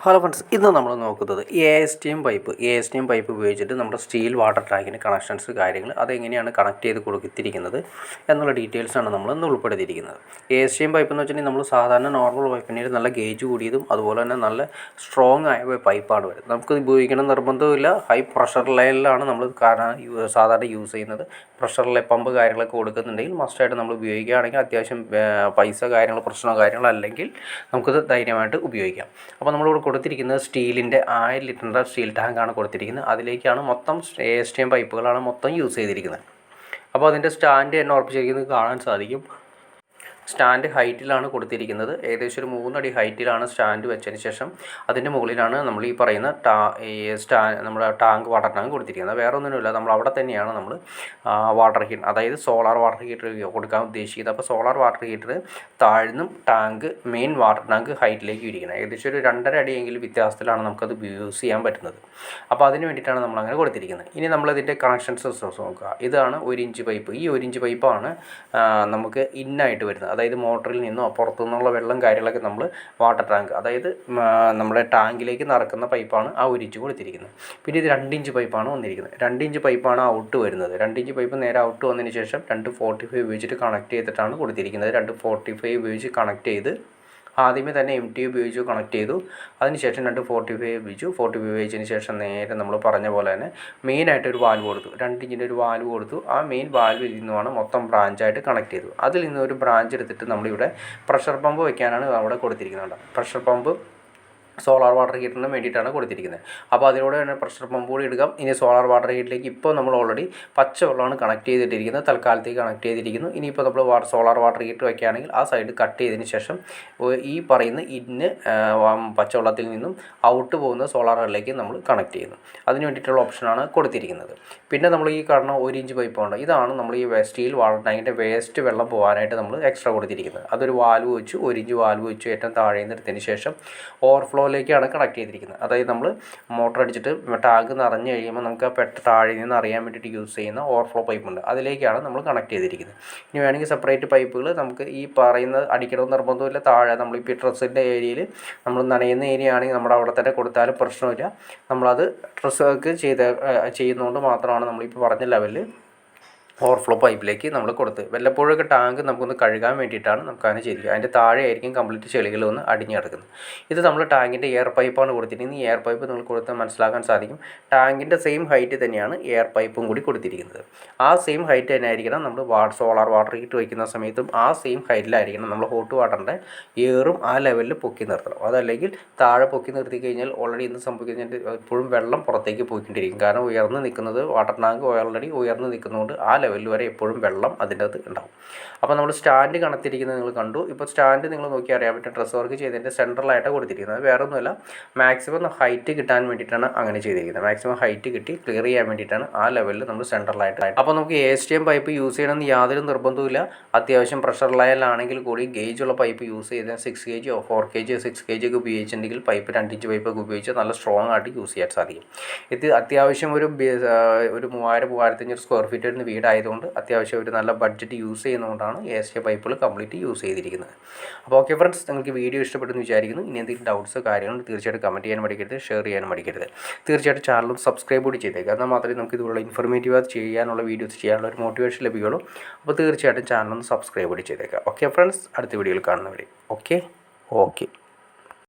Hello friends, ഇന്ന് നമ്മൾ നോക്കുന്നത് A S T M pipe ഉപയോഗിച്ചിട്ട് നമ്മുടെ സ്റ്റീൽ വാട്ടർ ടാങ്കിന് കണക്ഷൻസ് കാര്യങ്ങൾ അതെങ്ങനെയാണ് കണക്ട് ചെയ്ത് കൊടുത്തിരിക്കുന്നത് എന്നുള്ള ഡീറ്റെയിൽസാണ് നമ്മൾ ഇന്ന് ഉൾപ്പെടുത്തിയിരിക്കുന്നത്. A S T M pipe എന്ന് വെച്ചിട്ടുണ്ടെങ്കിൽ നമ്മൾ സാധാരണ നോർമൽ പൈപ്പിന് നല്ല ഗേജ് കൂടിയതും അതുപോലെ തന്നെ നല്ല സ്ട്രോങ് ആയ പൈപ്പാണ് വരുന്നത്. നമുക്ക് ഉപയോഗിക്കണം നിർബന്ധമില്ല. ഹൈ പ്രഷർ ലൈനിലാണ് നമ്മൾ സാധാരണ യൂസ് ചെയ്യുന്നത്. പ്രഷറിലെ പമ്പ് കാര്യങ്ങളൊക്കെ കൊടുക്കുന്നുണ്ടെങ്കിൽ മസ്റ്റായിട്ട് നമ്മൾ ഉപയോഗിക്കുകയാണെങ്കിൽ അത്യാവശ്യം പൈസ പ്രശ്നമോ അല്ലെങ്കിൽ നമുക്കത് ധൈര്യമായിട്ട് ഉപയോഗിക്കാം. അപ്പോൾ നമ്മളിവിടെ കൊടുത്തിരിക്കുന്നത് സ്റ്റീലിൻ്റെ 1000 ലിറ്ററിൻ്റെ സ്റ്റീൽ ടാങ്കാണ് കൊടുത്തിരിക്കുന്നത്. അതിലേക്കാണ് മൊത്തം എ.എസ്.ടി.എം പൈപ്പുകളാണ് മൊത്തം യൂസ് ചെയ്തിരിക്കുന്നത്. അപ്പോൾ അതിൻ്റെ സ്റ്റാൻഡ് തന്നെ ഉറപ്പിച്ചിരിക്കുന്നത് കാണാൻ സാധിക്കും. സ്റ്റാൻഡ് ഹൈറ്റിലാണ് കൊടുത്തിരിക്കുന്നത്. ഏകദേശം ഒരു 3 അടി ഹൈറ്റിലാണ് സ്റ്റാൻഡ് വെച്ചതിന് ശേഷം അതിൻ്റെ മുകളിലാണ് നമ്മൾ ഈ പറയുന്ന നമ്മുടെ വാട്ടർ ടാങ്ക് കൊടുത്തിരിക്കുന്നത്. വേറെ ഒന്നുമില്ല, നമ്മൾ അവിടെ തന്നെയാണ് നമ്മൾ വാട്ടർ ഹീറ്റർ, അതായത് സോളാർ വാട്ടർ ഹീറ്റർ കൊടുക്കാൻ ഉദ്ദേശിക്കുന്നത്. അപ്പോൾ സോളാർ വാട്ടർ ഹീറ്റർ താഴ്ന്നും മെയിൻ വാട്ടർ ടാങ്ക് ഹൈറ്റിലേക്ക് ഇരിക്കുന്നത്. ഏകദേശം ഒരു 2.5 അടിയെങ്കിലും വ്യത്യാസത്തിലാണ് നമുക്കത് യൂസ് ചെയ്യാൻ പറ്റുന്നത്. അപ്പോൾ അതിന് വേണ്ടിയിട്ടാണ് നമ്മൾ അങ്ങനെ കൊടുത്തിരിക്കുന്നത്. ഇനി നമ്മളിതിൻ്റെ കണക്ഷൻസ് നോക്കുക. ഇതാണ് 1 ഇഞ്ച് പൈപ്പ്. ഈ 1 ഇഞ്ച് പൈപ്പാണ് നമുക്ക് ഇന്നായിട്ട് വരുന്നത്. അതായത് മോട്ടറിൽ നിന്നോ പുറത്തുനിന്നുള്ള വെള്ളം കാര്യങ്ങളൊക്കെ നമ്മൾ വാട്ടർ ടാങ്ക്, അതായത് നമ്മുടെ ടാങ്കിലേക്ക് നിറക്കുന്ന പൈപ്പാണ് ആ 1 ഇഞ്ച് കൊടുത്തിരിക്കുന്നത്. പിന്നെ ഇത് 2 ഇഞ്ച് പൈപ്പാണ് വന്നിരിക്കുന്നത്. 2 ഇഞ്ച് പൈപ്പാണ് ഔട്ട് വരുന്നത്. 2 ഇഞ്ച് പൈപ്പ് നേരെ ഔട്ട് വന്നതിന് ശേഷം 245 ഉപയോഗിച്ചിട്ട് കണക്ട് ചെയ്തിട്ടാണ് കൊടുത്തിരിക്കുന്നത്. 245 ഉപയോഗിച്ച് കണക്ട് ചെയ്ത് ആദ്യമേ തന്നെ MT ഉപയോഗിച്ച് കണക്ട് ചെയ്തു. അതിനുശേഷം 245 ഉപയോഗിച്ചു. 45 ഉപയോഗിച്ചതിന് ശേഷം നേരെ നമ്മൾ പറഞ്ഞ പോലെ തന്നെ മെയിനായിട്ട് ഒരു വാൽവ് കൊടുത്തു. 2 ഇഞ്ചിൻ്റെ ഒരു വാൽവ് കൊടുത്തു. ആ മെയിൻ വാൽവിൽ നിന്നുമാണ് മൊത്തം ബ്രാഞ്ചായിട്ട് കണക്ട് ചെയ്തു. അതിൽ നിന്ന് ഒരു ബ്രാഞ്ച് എടുത്തിട്ട് നമ്മളിവിടെ പ്രഷർ പമ്പ് വയ്ക്കാനാണ് അവിടെ കൊടുത്തിരിക്കുന്നത്. പ്രഷർ പമ്പ് സോളാർ വാട്ടർ ഹീറ്ററിന് വേണ്ടിയിട്ടാണ് കൊടുത്തിരിക്കുന്നത്. അപ്പോൾ അതിലൂടെ തന്നെ പ്രഷർ പമ്പ് കൂടി എടുക്കാം. ഇനി സോളാർ വാട്ടർ ഹീറ്ററിലേക്ക് ഇപ്പോൾ നമ്മൾ ഓൾറെഡി പച്ചവെള്ളമാണ് കണക്ട് ചെയ്തിട്ടിരിക്കുന്നത്, തൽക്കാലത്തേക്ക് കണക്ട് ചെയ്തിരിക്കുന്നു. ഇനിയിപ്പോൾ നമ്മൾ സോളാർ വാട്ടർ ഹീറ്റർ വയ്ക്കുകയാണെങ്കിൽ ആ സൈഡ് കട്ട് ചെയ്തതിന് ശേഷം ഈ പറയുന്ന പച്ചവെള്ളത്തിൽ നിന്നും ഔട്ട് പോകുന്ന സോളാറുകളിലേക്ക് നമ്മൾ കണക്ട് ചെയ്യുന്നു. അതിന് വേണ്ടിയിട്ടുള്ള ഓപ്ഷനാണ് കൊടുത്തിരിക്കുന്നത്. പിന്നെ നമ്മൾ ഈ കാണുന്ന 1 ഇഞ്ച് പൈപ്പ് ഉണ്ട്. ഇതാണ് നമ്മൾ ഈ സ്റ്റീൽ വാട്ടർ ടാങ്കിൻ്റെ വേസ്റ്റ് വെള്ളം പോകാനായിട്ട് നമ്മൾ എക്സ്ട്രാ കൊടുത്തിരിക്കുന്നത്. അതൊരു വാൽവ് വെച്ചു, 1 ഇഞ്ച് വാൽവ് വെച്ചു ഏറ്റവും താഴെ നിന്ന് എടുത്തതിന് ശേഷം ഓവർഫ്ലോയിലേക്കാണ് കണക്ട് ചെയ്തിരിക്കുന്നത്. അതായത് നമ്മൾ മോട്ടർ അടിച്ചിട്ട് ടാങ്ക് നിറഞ്ഞു കഴിയുമ്പോൾ നമുക്ക് താഴെ നിന്ന് അറിയാൻ വേണ്ടിയിട്ട് യൂസ് ചെയ്യുന്ന ഓവർഫ്ലോ പൈപ്പ് ഉണ്ട്. അതിലേക്കാണ് നമ്മൾ കണക്ട് ചെയ്തിരിക്കുന്നത്. ഇനി വേണമെങ്കിൽ സെപ്പറേറ്റ് പൈപ്പുകൾ നമുക്ക് ഈ പറയുന്നത് അടിക്കണമെന്ന് നിർബന്ധമില്ല. താഴെ നമ്മളിപ്പോൾ ഈ ഡ്രസ്സിൻ്റെ ഏരിയയിൽ നമ്മൾ നനയുന്ന ഏരിയ ആണെങ്കിൽ നമ്മുടെ അവിടെ തന്നെ കൊടുത്താലും പ്രശ്നമില്ല. നമ്മളത് ഡ്രസ്സൊക്കെ ചെയ്യുന്നതുകൊണ്ട് മാത്രമാണ് നമ്മളിപ്പോൾ പറഞ്ഞ ലെവലിൽ ഓവർഫ്ലോ പൈപ്പിലേക്ക് നമ്മൾ കൊടുത്ത് വല്ലപ്പോഴൊക്കെ ടാങ്ക് നമുക്കൊന്ന് കഴുകാൻ വേണ്ടിയിട്ടാണ് നമുക്കങ്ങനെ ചെയ്തിരിക്കുക. അതിൻ്റെ താഴെ ആയിരിക്കും കംപ്ലീറ്റ് ചെളികൾ വന്ന് അടിഞ്ഞു കിടക്കുന്നത്. ഇത് നമ്മൾ ടാങ്കിൻ്റെ എയർ പൈപ്പാണ് കൊടുത്തിരിക്കുന്നത്. ഈ എയർ പൈപ്പ് നിങ്ങൾ കൊടുത്താൽ മനസ്സിലാക്കാൻ സാധിക്കും. ടാങ്കിൻ്റെ സെയിം ഹൈറ്റ് തന്നെയാണ് എയർ പൈപ്പും കൂടി കൊടുത്തിരിക്കുന്നത്. ആ സെയിം ഹൈറ്റ് തന്നെ ആയിരിക്കണം നമ്മൾ സോളാർ വാട്ടർ ഹീറ്റർ വയ്ക്കുന്ന സമയത്തും ആ സെയിം ഹൈറ്റിലായിരിക്കണം നമ്മൾ ഹോട്ട് വാട്ടറിൻ്റെ എയറും ആ ലെവലിൽ പൊക്കി നിർത്തണം. അതല്ലെങ്കിൽ താഴെ പൊക്കി നിർത്തി കഴിഞ്ഞാൽ ഓൾറെഡി എന്ത് സംഭവിക്കുന്നത് എപ്പോഴും വെള്ളം പുറത്തേക്ക് പോയിക്കൊണ്ടിരിക്കും. കാരണം ഉയർന്ന് നിൽക്കുന്നത് വാട്ടർ ടാങ്ക് ഓൾറെഡി ഉയർന്ന് നിൽക്കുന്നതുകൊണ്ട് ആ ലെവലിൽ വരെ എപ്പോഴും വെള്ളം അതിൻ്റെ അകത്ത് ഉണ്ടാവും. അപ്പോൾ നമ്മൾ സ്റ്റാൻഡ് കണത്തിരിക്കുന്നത് നിങ്ങൾ കണ്ടു. ഇപ്പോൾ സ്റ്റാൻഡ് നിങ്ങൾ നോക്കി അറിയാൻ പറ്റും. ഡ്രസ് വർക്ക് ചെയ്തതിൻ്റെ സെൻട്രലായിട്ടാണ് കൊടുത്തിരിക്കുന്നത്. വേറെ ഒന്നുമല്ല, മാക്സിമം ഹൈറ്റ് കിട്ടാൻ വേണ്ടിയിട്ടാണ് അങ്ങനെ ചെയ്തിരിക്കുന്നത്. മാക്സിമം ഹൈറ്റ് കിട്ടി ക്ലിയർ ചെയ്യാൻ വേണ്ടിയിട്ടാണ് ആ ലെവലിൽ നമ്മൾ സെൻട്രലായിട്ട്. അപ്പോൾ നമുക്ക് എ.എസ്.ടി.എം പൈപ്പ് യൂസ് ചെയ്യണമെന്ന് യാതൊരു നിർബന്ധവുമില്ല. അത്യാവശ്യം പ്രഷർ ലൈനിലാണെങ്കിൽ കൂടി ഗേജുള്ള പൈപ്പ് യൂസ് ചെയ്താൽ 6 kg 4 kg 6 kg ഒക്കെ ഉപയോഗിച്ചിട്ടുണ്ടെങ്കിൽ പൈപ്പ് 2 ഇഞ്ച് പൈപ്പൊക്കെ ഉപയോഗിച്ച് നല്ല സ്ട്രോങ് ആയിട്ട് യൂസ് ചെയ്യാൻ സാധിക്കും. ഇത് അത്യാവശ്യം ഒരു 3000-3500 സ്ക്വയർ ഫീറ്റ് വരുന്ന വീടായതുകൊണ്ട് അത്യാവശ്യം ഒരു നല്ല ബഡ്ജറ്റ് യൂസ് ചെയ്യുന്നതുകൊണ്ടാണ് എ.എസ്.ടി.എം പൈപ്പുകൾ കംപ്ലീറ്റ് യൂസ് ചെയ്തിരിക്കുന്നത്. അപ്പോൾ ഓക്കെ ഫ്രണ്ട്സ്, നിങ്ങൾക്ക് വീഡിയോ ഇഷ്ടപ്പെട്ടെന്ന് വിചാരിക്കുന്നു. ഇനി എന്തെങ്കിലും ഡൗട്ട്സോ കാര്യങ്ങളും തീർച്ചയായിട്ടും കമൻറ്റ് ചെയ്യാൻ മടിക്കരുത്, ഷെയർ ചെയ്യാൻ മടിക്കരുത്. തീർച്ചയായിട്ടും ചാനലും സബ്സ്ക്രൈബ് കൂടി ചെയ്തേക്കുക. എന്നാൽ മാത്രമേ നമുക്ക് ഇതുപോലുള്ള ഇൻഫോർമേറ്റീവ് ചെയ്യാനുള്ള വീഡിയോസ് ചെയ്യാനുള്ള ഒരു മോട്ടിവേഷൻ ലഭിക്കുകയുള്ളൂ. അപ്പോൾ തീർച്ചയായിട്ടും ചാനലൊന്ന് സബ്സ്ക്രൈബ് കൂടി ചെയ്തേക്കുക. ഓക്കെ ഫ്രണ്ട്സ്, അടുത്ത വീഡിയോയിൽ കാണുന്നവരെ ഓക്കെ.